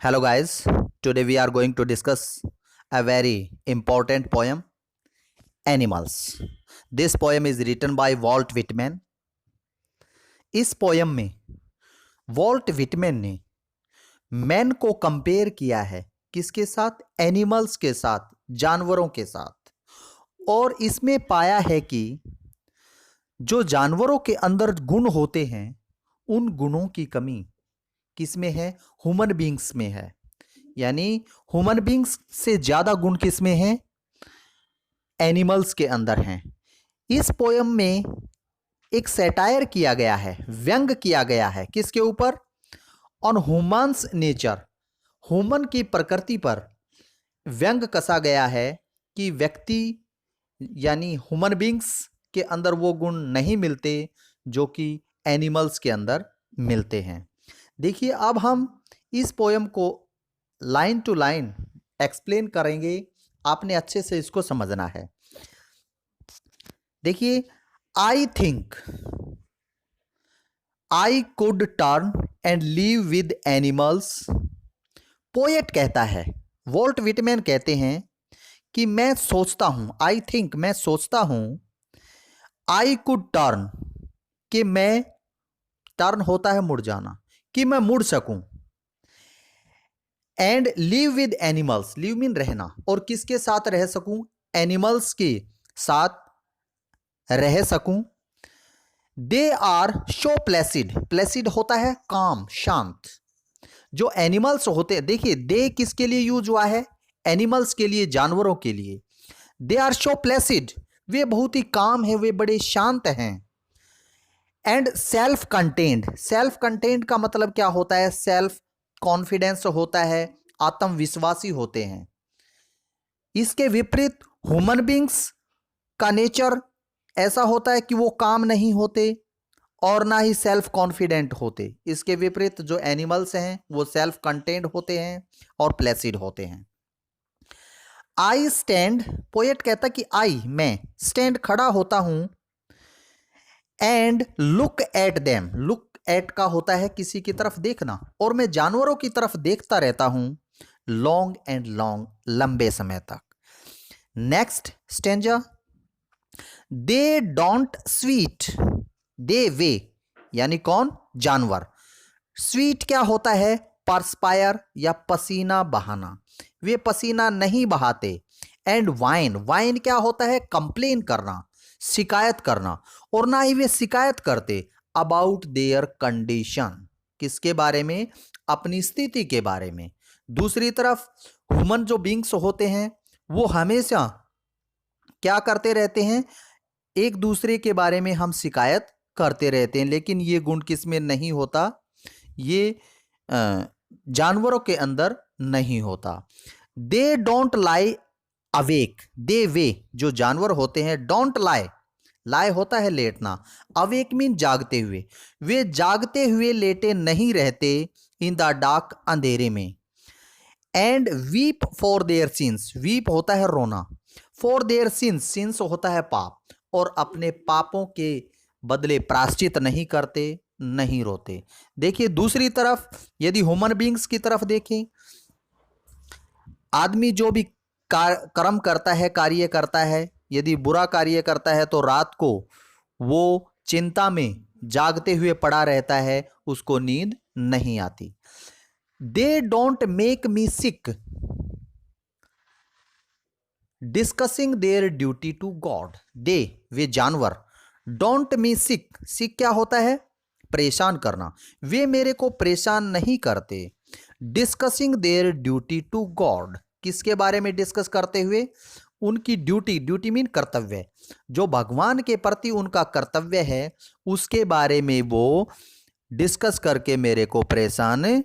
Hello guys, today we are going to discuss a very important poem, Animals. This poem is written by Walt Whitman. इस poem में Walt Whitman ने man को compare किया है किसके साथ? Animals के साथ, जानवरों के साथ। और इसमें पाया है कि जो जानवरों के अंदर गुण होते हैं उन गुणों की कमी किसमें है? ह्यूमन बींग्स में है। यानी ह्यूमन बींग्स से ज्यादा गुण किसमें हैं? एनिमल्स के अंदर हैं। इस पोयम में एक सैटायर किया गया है, व्यंग किया गया है किसके ऊपर? ऑन ह्यूमन्स नेचर, ह्यूमन की प्रकृति पर व्यंग कसा गया है कि व्यक्ति यानी ह्यूमन बींग्स के अंदर वो गुण नहीं मिलते जो कि एनिमल्स के अंदर मिलते हैं। देखिए, अब हम इस पोयम को लाइन टू लाइन एक्सप्लेन करेंगे, आपने अच्छे से इसको समझना है। देखिए, I think I could turn and live with animals. Poet कहता है, वॉल्ट विटमैन कहते हैं कि मैं सोचता हूं, आई थिंक मैं सोचता हूं, आई कुड टर्न कि मैं, टर्न होता है मुड़ जाना, कि मैं मुड़ सकूं, and live with animals, live mean रहना, और किसके साथ रह सकूं? एनिमल्स के साथ रह सकूं। They are so placid, placid होता है काम, शांत। जो एनिमल्स होते हैं, देखिए दे किसके लिए यूज हुआ है? एनिमल्स के लिए, जानवरों के लिए। दे आर शो प्लेसिड, वे बहुत ही काम है, वे बड़े शांत हैं। And self contained, self contained का मतलब क्या होता है? सेल्फ कॉन्फिडेंस होता है, आत्मविश्वासी होते हैं। इसके विपरीत ह्यूमन बींग्स का नेचर ऐसा होता है कि वो काम नहीं होते और ना ही सेल्फ कॉन्फिडेंट होते। इसके विपरीत जो एनिमल्स हैं वो सेल्फ कंटेन्ड होते हैं और प्लेसिड होते हैं। आई स्टैंड, पोएट कहता कि आई, मैं, स्टैंड खड़ा होता हूं, and look at them, look at का होता है किसी की तरफ देखना, और मैं जानवरों की तरफ देखता रहता हूं लॉन्ग एंड लॉन्ग, लंबे समय तक। Next stanza, they don't sweat, they वे यानी कौन? जानवर। स्वीट क्या होता है? परस्पायर या पसीना बहाना, वे पसीना नहीं बहाते। एंड वाइन, वाइन क्या होता है? कंप्लेन करना, शिकायत करना, और ना ही वे शिकायत करते अबाउट देयर कंडीशन, किसके बारे में? अपनी स्थिति के बारे में। दूसरी तरफ ह्यूमन जो बींग्स होते हैं वो हमेशा क्या करते रहते हैं? एक दूसरे के बारे में हम शिकायत करते रहते हैं, लेकिन ये गुण किस में नहीं होता? ये जानवरों के अंदर नहीं होता। दे डोंट लाई अवेक, दे वे जो जानवर होते हैं, डोंट लाई, लाई होता है लेटना, अवेक मीन जागते हुए, वे जागते हुए लेटे नहीं रहते इन द डार्क, अंधेरे में। And weep for their since, weep होता है रोना, फॉर देयर सिंस, सिंस होता है पाप, और अपने पापों के बदले प्रायश्चित नहीं करते, नहीं रोते। देखिए दूसरी तरफ यदि ह्यूमन बींग्स की तरफ देखें, आदमी जो भी कर्म करता है, कार्य करता है, यदि बुरा कार्य करता है तो रात को वो चिंता में जागते हुए पड़ा रहता है, उसको नींद नहीं आती। They don't make me sick, discussing their duty to God, they वे जानवर, डोंट मी सिक, सिक क्या होता है? परेशान करना, वे मेरे को परेशान नहीं करते। Discussing their duty to God, किसके बारे में डिस्कस करते हुए? उनकी ड्यूटी, ड्यूटी मीन कर्तव्य, जो भगवान के प्रति उनका कर्तव्य है उसके बारे में वो डिस्कस करके मेरे को परेशान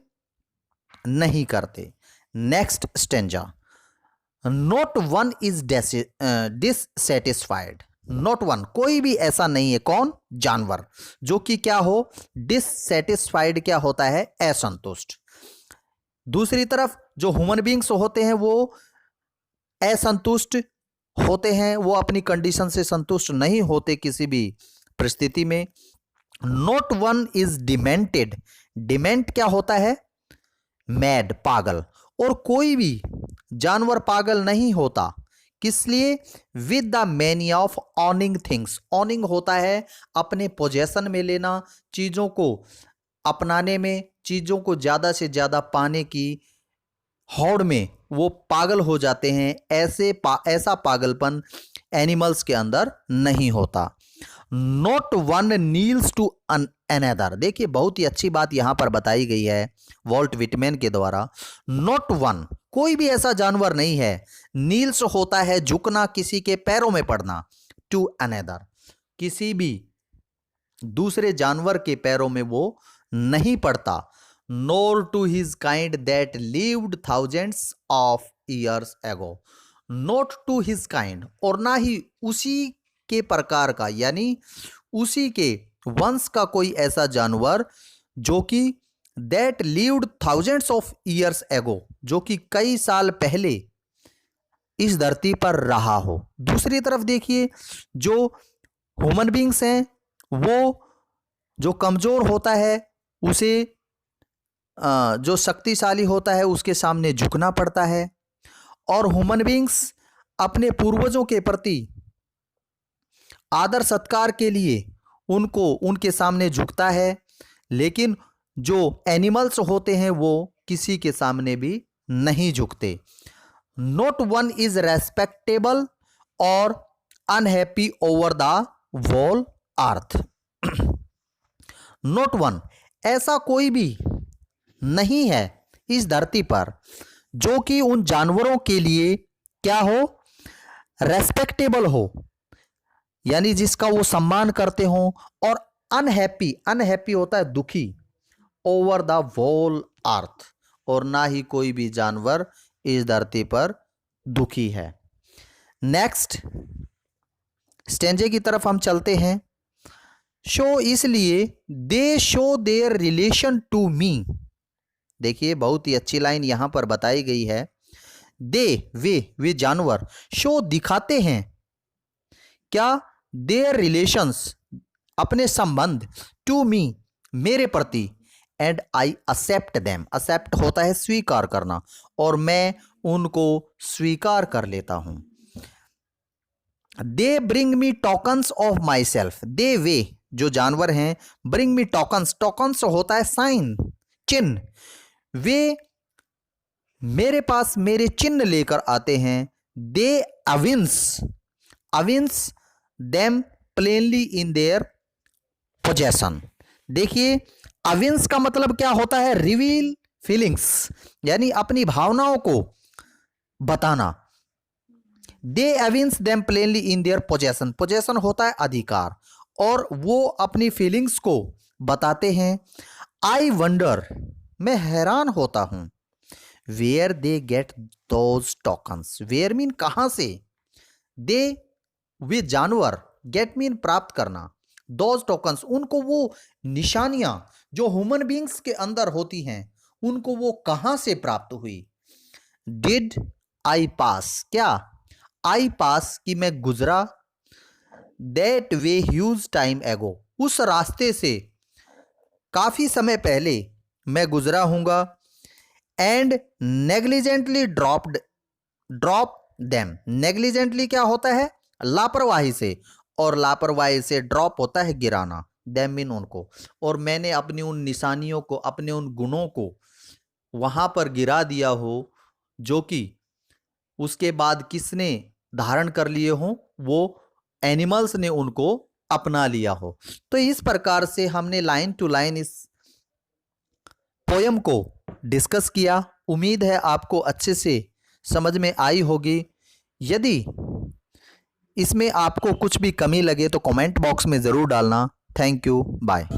नहीं करते। Next stanza, not one is dissatisfied, not one, कोई भी ऐसा नहीं है, कौन? जानवर, जो कि क्या हो? डिससेटिस्फाइड क्या होता है? असंतुष्ट। दूसरी तरफ जो ह्यूमन बींग्स होते हैं वो असंतुष्ट होते हैं, वो अपनी कंडीशन से संतुष्ट नहीं होते किसी भी परिस्थिति में। Not one is demented, demat क्या होता है? मैड पागल, और कोई भी जानवर पागल नहीं होता। किस लिए? With the mania of ऑनिंग things. ऑनिंग होता है अपने पोजेशन में लेना, चीज़ों को अपनाने में, चीज़ों को ज़्यादा से ज़्यादा पाने की हौड़ में वो पागल हो जाते हैं। ऐसा पागलपन एनिमल्स के अंदर नहीं होता। Not one kneels to another. देखिए बहुत ही अच्छी बात यहां पर बताई गई है वॉल्ट विटमैन के द्वारा। नॉट वन, कोई भी ऐसा जानवर नहीं है। नील्स होता है झुकना, किसी के पैरों में पड़ना। टू अनदर, किसी भी दूसरे जानवर के पैरों में वो नहीं पड़ता। Nor to his kind that lived thousands of years ago. Not to his kind, और ना ही उसी के प्रकार का, यानी उसी के वंश का कोई ऐसा जानवर जो कि that lived thousands of years एगो, जो कि कई साल पहले इस धरती पर रहा हो। दूसरी तरफ देखिए, जो ह्यूमन बींग्स हैं वो जो कमजोर होता है उसे जो शक्तिशाली होता है उसके सामने झुकना पड़ता है। और ह्यूमन बींग्स अपने पूर्वजों के प्रति आदर सत्कार के लिए उनको उनके सामने झुकता है। लेकिन जो एनिमल्स होते हैं वो किसी के सामने भी नहीं झुकते। Not one is respectable or unhappy over the whole earth. Not one, ऐसा कोई भी नहीं है इस धरती पर जो कि उन जानवरों के लिए क्या हो, रेस्पेक्टेबल हो, यानी जिसका वो सम्मान करते हो। और अनहैप्पी, अनहैप्पी होता है दुखी, ओवर द वोल अर्थ, और ना ही कोई भी जानवर इस धरती पर दुखी है। नेक्स्ट स्टेंजे की तरफ हम चलते हैं। शो, इसलिए they show their relation to me. देखिए बहुत ही अच्छी लाइन यहां पर बताई गई है। दे, वे जानवर, शो दिखाते हैं क्या, देयर रिलेशंस, अपने संबंध, टू मी, मेरे प्रति, and I accept them. Accept होता है स्वीकार करना, और मैं उनको स्वीकार कर लेता हूं। They bring me tokens of myself. They, वे जो जानवर हैं, ब्रिंग मी टोकन्स, टोकन्स होता है साइन, चिन्ह। वे मेरे पास मेरे चिन्ह लेकर आते हैं। They evince, evince them plainly in their possession. देखिए अविंस का मतलब क्या होता है, रिवील फीलिंग्स, यानी अपनी भावनाओं को बताना। They evince them plainly in their possession, possession होता है अधिकार, और वो अपनी फीलिंग्स को बताते हैं। आई वंडर, मैं हैरान होता हूं। Where they get those tokens, where mean कहां से, दे वे जानवर, गेट मीन प्राप्त करना, दोज टोकन्स उनको वो निशानियां जो ह्यूमन बींग्स के अंदर होती हैं उनको वो कहां से प्राप्त हुई। डिड आई पास, क्या आई पास कि मैं गुजरा, दैट वे ह्यूज टाइम एगो, उस रास्ते से काफी समय पहले मैं गुजरा हूंगा। And negligently drop them, negligently क्या होता है, लापरवाही से, और लापरवाही से ड्रॉप होता है गिराना, देम मीन उनको। और मैंने अपनी उन निशानियों को, अपने उन गुणों को वहां पर गिरा दिया हो जो कि उसके बाद किसने धारण कर लिए हो, वो एनिमल्स ने उनको अपना लिया हो। तो इस प्रकार से हमने लाइन टू लाइन इस पोयम को डिस्कस किया। उम्मीद है आपको अच्छे से समझ में आई होगी। यदि इसमें आपको कुछ भी कमी लगे तो कमेंट बॉक्स में ज़रूर डालना। Thank you, bye.